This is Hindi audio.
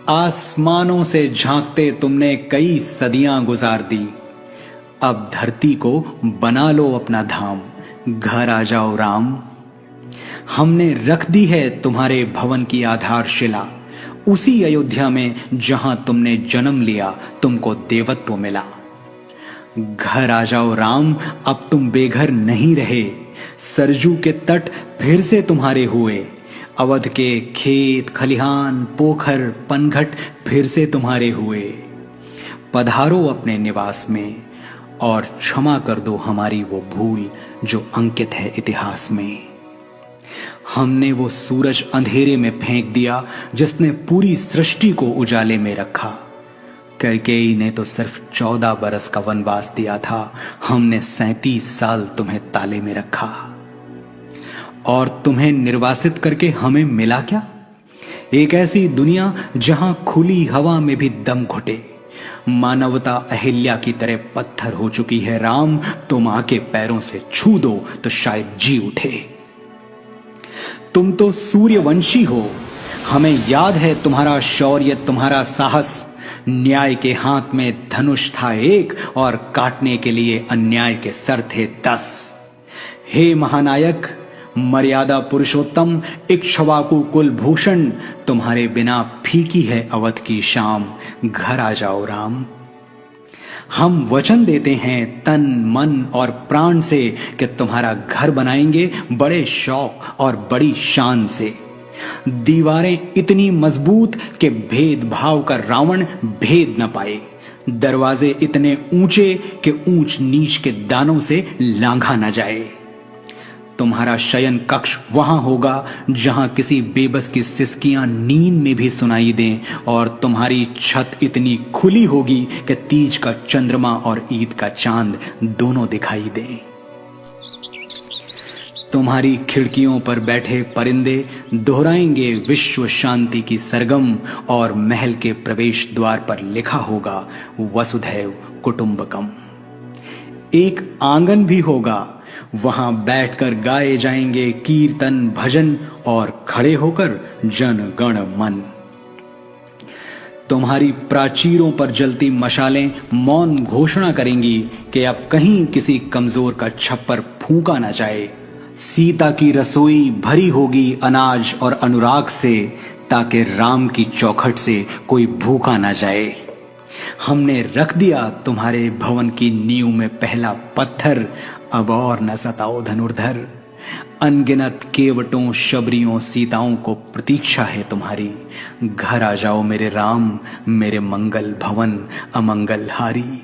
आसमानों से झांकते तुमने कई सदियां गुजार दी। अब धरती को बना लो अपना धाम, घर आ जाओ राम। हमने रख दी है तुम्हारे भवन की आधारशिला, उसी अयोध्या में जहां तुमने जन्म लिया तुमको देवत्व मिला। घर आ जाओ राम, अब तुम बेघर नहीं रहे। सरजू के तट फिर से तुम्हारे हुए, अवध के खेत खलिहान पोखर पनघट फिर से तुम्हारे हुए। पधारो अपने निवास में और क्षमा कर दो हमारी वो भूल जो अंकित है इतिहास में। हमने वो सूरज अंधेरे में फेंक दिया जिसने पूरी सृष्टि को उजाले में रखा। कैकेयी ने तो सिर्फ 14 बरस का वनवास दिया था, हमने 37 साल तुम्हें ताले में रखा। और तुम्हें निर्वासित करके हमें मिला क्या? एक ऐसी दुनिया जहां खुली हवा में भी दम घुटे। मानवता अहिल्या की तरह पत्थर हो चुकी है राम, तुम आके पैरों से छू दो तो शायद जी उठे। तुम तो सूर्यवंशी हो, हमें याद है तुम्हारा शौर्य तुम्हारा साहस। न्याय के हाथ में धनुष था एक और काटने के लिए अन्याय के सर थे 10। हे महानायक मर्यादा पुरुषोत्तम इक्ष्वाकु कुलभूषण, तुम्हारे बिना फीकी है अवध की शाम, घर आ जाओ राम। हम वचन देते हैं तन मन और प्राण से कि तुम्हारा घर बनाएंगे बड़े शौक और बड़ी शान से। दीवारें इतनी मजबूत कि भेदभाव का रावण भेद न पाए, दरवाजे इतने ऊंचे कि ऊंच नीच के दानों से लांघा न जाए। तुम्हारा शयन कक्ष वहां होगा जहां किसी बेबस की सिसकियां नींद में भी सुनाई दें, और तुम्हारी छत इतनी खुली होगी कि तीज का चंद्रमा और ईद का चांद दोनों दिखाई दें। तुम्हारी खिड़कियों पर बैठे परिंदे दोहराएंगे विश्व शांति की सरगम, और महल के प्रवेश द्वार पर लिखा होगा वसुधैव कुटुंबकम। एक आंगन भी होगा, वहां बैठकर गाए जाएंगे कीर्तन भजन और खड़े होकर जन गण मन। तुम्हारी प्राचीरों पर जलती मशालें मौन घोषणा करेंगी कि अब कहीं किसी कमजोर का छप्पर फूंका ना जाए। सीता की रसोई भरी होगी अनाज और अनुराग से, ताकि राम की चौखट से कोई भूखा ना जाए। हमने रख दिया तुम्हारे भवन की नींव में पहला पत्थर, अब और न सताओ धनुर्धर। अनगिनत केवटों शबरियों सीताओं को प्रतीक्षा है तुम्हारी, घर आ जाओ मेरे राम, मेरे मंगल भवन अमंगल हारी।